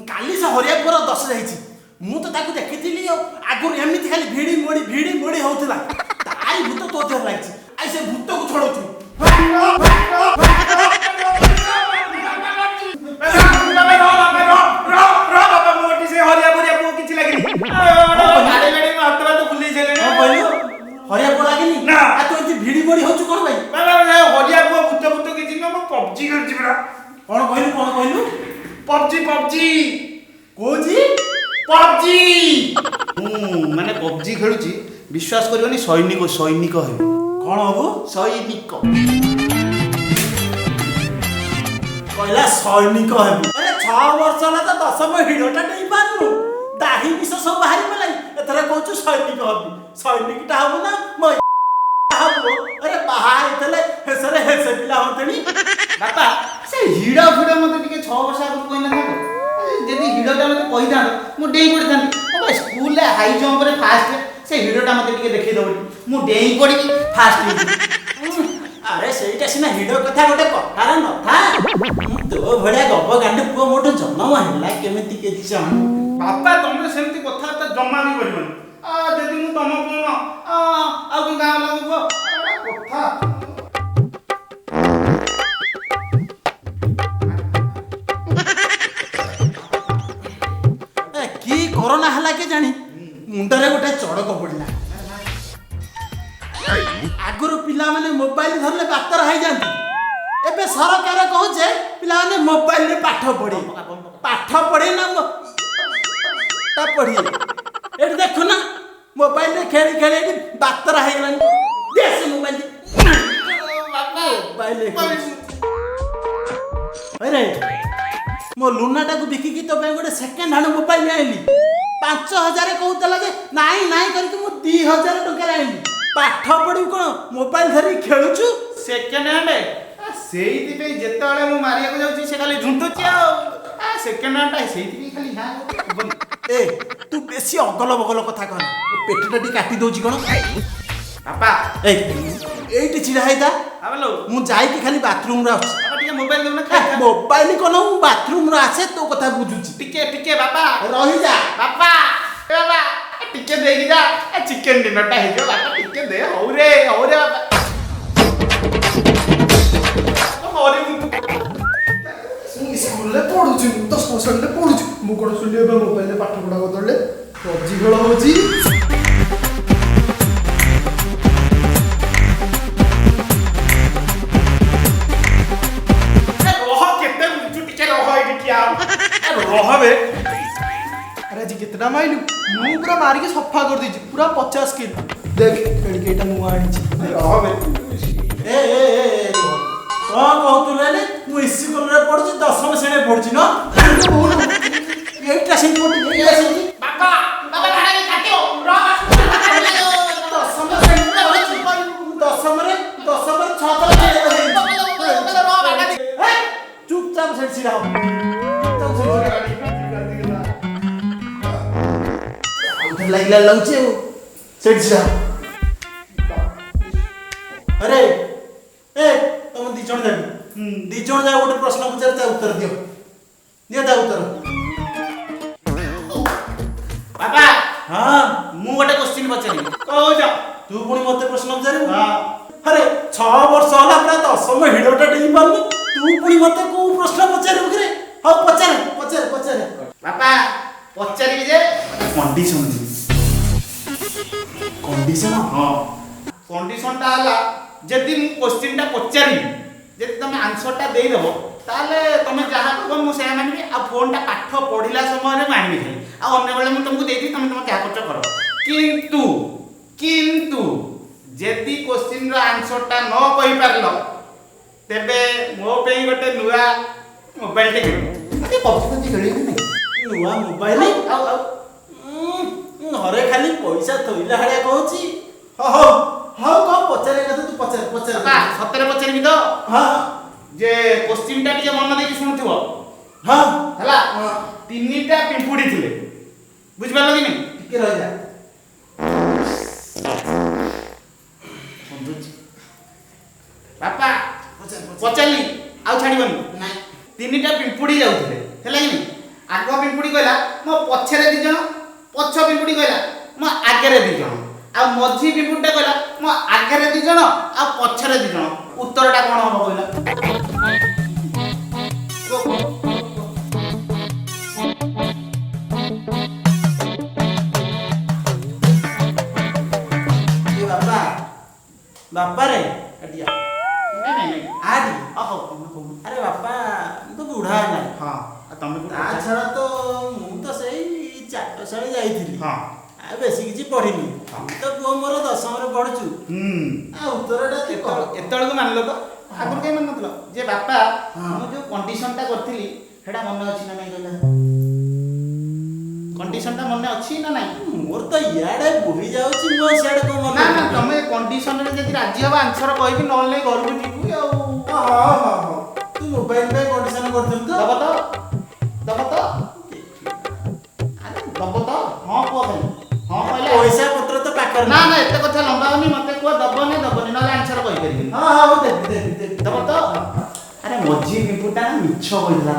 काली से हरियापुर 10 जाइछि मु तो ताकू देखिथिली आगु एमिति खाली भिड़ी मोड़ी होउतला ताई भूत तो देह लागिछि आई से भूत को छोड़ोछु बाबा मोटी से हरियापुर आपको किछि लागिनी गाड़ी गाड़ी में हाथ तो खुली छले हां कहलियो हरियापुर लागिनी ना आ तो इति भिड़ी मोड़ी होउछु कोन भाई बाबा हरियापुर भूत किछि न पबजी खेलछि बरा कोन कहलु पबजी कोजी पबजी माने पबजी खेलुची विश्वास करबनी सैनिक हे कोन हबो सैनिक कहला सैनिक हे अरे 6 वर्ष ला तो 10 हिडोटा नहीं पानु दाही विष सब बाहरी पलाई एथरा कहू सैनिक हबी सैनिकटा हबो ना म हबो अरे बाहर तले हेसे पिला होतनी बापा से हिडा फिडा मते टिके 6 वर्ष आगु कहना ना जदी हिडोटा मते कहिदा मु डेई पड़तानी ओ स्कूल ले हाई जंप रे फास्ट से हिडोटा मते टिके देखै दबडी मु डेई पड़ी फास्ट अरे सेटा सिना हिडो कथा गोटे कथार न था तो भड़िया गप गांडे पुओ मोटो जन्म हला केमिति के दिसन बापा तुमने सेमति कथा त जम्मा भी करबन आ जदी मु तम कोन आ कि गां लागबो कथा की कोरोना हला के जानी मुंडरे गोटे चड़क पड़ला आगुरु पिला माने मोबाइल धरले बातर हाई जानती एबे सरकार कहूचे पिला माने मोबाइल रे पाठ पढ़े ना ता पढ़ी एट देखो ना मोबाइल रे खेली एटी बातर हाई गलानी देस मोबाइल मोबाइल अरे मो लुनाटा को बिकी की तो पे गोटे सेकंड हैंड मोबाइल आइली 5000 कहूतला जे नाही करके मु 2000 टका आइली पाठ पढ़ी कोन मोबाइल धरी खेलुछु सेकंड हैंड सेइति पे जेतले मु मारिया को जाउची से खाली झुंटुची आ सेकंड हैंड सेइति खाली हां ए तू बेसी अगल बगल कथा कहना पेटटा टी काटी दोची कोन पापा ए एटी छिड़ा हैता आबलो मु जाई के खाली बाथरूम रे आछी पापा टिके मोबाइल देना खा मोबाइल कोन मु बाथरूम रे आछे तो कथा बुझुची टिके पापा रही जा पापा ए बाबा टिके देगी जा ए चिकन डिनर टा हे जो बापा टिके दे हो रे बाबा तो मोरी स्कूल ले पढुछु तो सोशल ले पढुछु मु कोन सुनिए बे मोबाइल ले पाठ पढा बदलले पबजी खेल होची रहबे अरे जी कितना माइलू मु पूरा मार के सफा कर दीची पूरा 50 किलो देख कड़केटा मु आनी छी रहबे ए कहतु ले मु स्कूल रे पढुची 10वीं श्रेणी पढुची न एटा से पढुची ए से बाबा भाड़ा के काटियो दशम 6 चुपचाप से सिरा लागला लौचे सेट जा अरे ए तुम दी जण जा गोटे प्रश्न पचार उत्तर दियो ता उत्तर पापा हां मु गोटे क्वेश्चन पचारि कहू जा तू पुनी मते प्रश्न पचारि हां अरे 6 वर्ष होला पूरा 10 हिडोटा डेई पालु तू पुनी मते को प्रश्न पचारि रे हां पचार पापा पचारि जे कंडीशन हाँ कंडीशन टा हला जदी मु क्वेश्चन टा पचारि जदी तमे आंसर टा देई देबो ताले तमे जहा कहबो मु से मानबी आ फोन टा पाठ पढिला समय रे मानबी खाली ଆଉ ଅନ୍ୟ ବେଳେ ମୁଁ ତମକୁ ଦେଇଥିଲି ତମେ ତମ ଯାହା କରୁଛ କର। କିନ୍ତୁ କିନ୍ତୁ ଯଦି କ୍ୱେଶ୍ଚିନ୍ ର ଆନ୍ସରଟା ନ କହିପାରିଲ ତେବେ ମୋ ପାଇଁ ଗୋଟେ ନୂଆ ମୋବାଇଲଟେ କିଣିବ। ମୋତେ ପବ୍ଜି ଖେଳିବି ନାହିଁ। ନୂଆ ମୋବାଇଲ ଆଉ ଆଉ ଘରେ ଖାଲି ପଇସା ଥୋଇଲା ଭଳିଆ କହୁଛି। ହଉ ହଉ କଣ ପଚାରେ କଥା ତୁ ପଚାର ବାପା ସତରେ ପଚାରିବି ତ? ହଁ ଯେ କ୍ୱେଶ୍ଚିନ୍ ଟା ଟିକେ ମନ ଦେଇକି ଶୁଣୁଥିବ ହଁ ହେଲା। ତିନିଟା ପିମ୍ପୁଡ଼ି ଥିଲେ, ବୁଝିପାରିଲ କି ନାହିଁ? ଟିକେ ରହିଯା। ବାପା ପଚାରିଲି ଆଉ ଛାଡ଼ିବନି। ନାଇଁ ତିନିଟା ପିମ୍ପୁଡ଼ି ଯାଉଥିଲେ ହେଲା କି ନାହିଁ? ଆଗ ପିମ୍ପୁଡ଼ି କହିଲା ମୋ ପଛରେ 2 ଜଣ, ପଛ ପିମ୍ପୁଡ଼ି କହିଲା ମୋ ଆଗରେ 2 ଜଣ, ଆଉ ମଝି ପିମ୍ପୁଡ଼ିଟା କହିଲା ମୋ ଆଗରେ 2 ଜଣ ଆଉ ପଛରେ 2 ଜଣ। ଉତ୍ତରଟା କ'ଣ ହବ କହିଲା? ବାପା ବାପାରେ ଆଡ଼ିଆ ନାଇଁ ଆଡ଼ି ହଉ ତମେ କହୁନ। ଆରେ ବାପା ମୁଁ ତ ବୁଢ଼ା ହେଲାଣି। ହଁ ଆଉ ତମେ ତା କହୁନ। ଛଡ଼ା ତ ମୁଁ ତ ସେଇ ଚାଟଶାଳୀ ଯାଇଥିଲି। ହଁ ଆଉ ବେଶୀ କିଛି ପଢ଼ିନି। ତ ପୁଅ ମୋର 10ମରେ ପଢ଼ୁଛୁ। ଆଉ ଉତ୍ତରଟା ତୁ କହ। ଏତେବେଳକୁ ମାନିଲ ତ? ଆଗରୁ କାହିଁ ମାନୁନଥିଲ? ଯେ ବାପା ମୁଁ ଯୋଉ କଣ୍ଡିସନଟା କରିଥିଲି ସେଟା ମନେ ଅଛି ନା ନାଇଁ କହିଲା? କଣ୍ଡିସନଟା ମନେ ଅଛି ନା ନାଇଁ? ମୋର ତ ଇଆଡ଼େ ବୋହି ଯାଉଛି ମୁଁ ଆଉ ସିଆଡ଼େ କ'ଣ ନା ମନେ ନା ତମେ କଣ୍ଡିସନରେ ଯଦି ରାଜି ହବ ଆନ୍ସର କହିବି, ନହେଲେ ନାଇଁ ଘରକୁ ଯିବୁ ଆଉ। ହଁ ତୁ ମୋବାଇଲ ପାଇଁ କଣ୍ଡିସନ କରିଥିଲୁ ତ? ଦବ ତ? ଦବ ତ? ଆରେ ଦବ ତ? ହଁ କୁହ ଖାଲି। ହଁ କହିଲେ ପଇସା ପତ୍ର ତ ପାଖରେ ନା ନା ଏତେ କଥା ଲମ୍ବା ହଉନି। ମତେ କୁହ ଦବନି ନହେଲେ ଆନ୍ସର କହିପାରିବିନି। ହଁ ଦେବି ଦବ ତ? ଆରେ ମଝି ପିମ୍ପୁଟା ମିଛ କହିଥିଲା।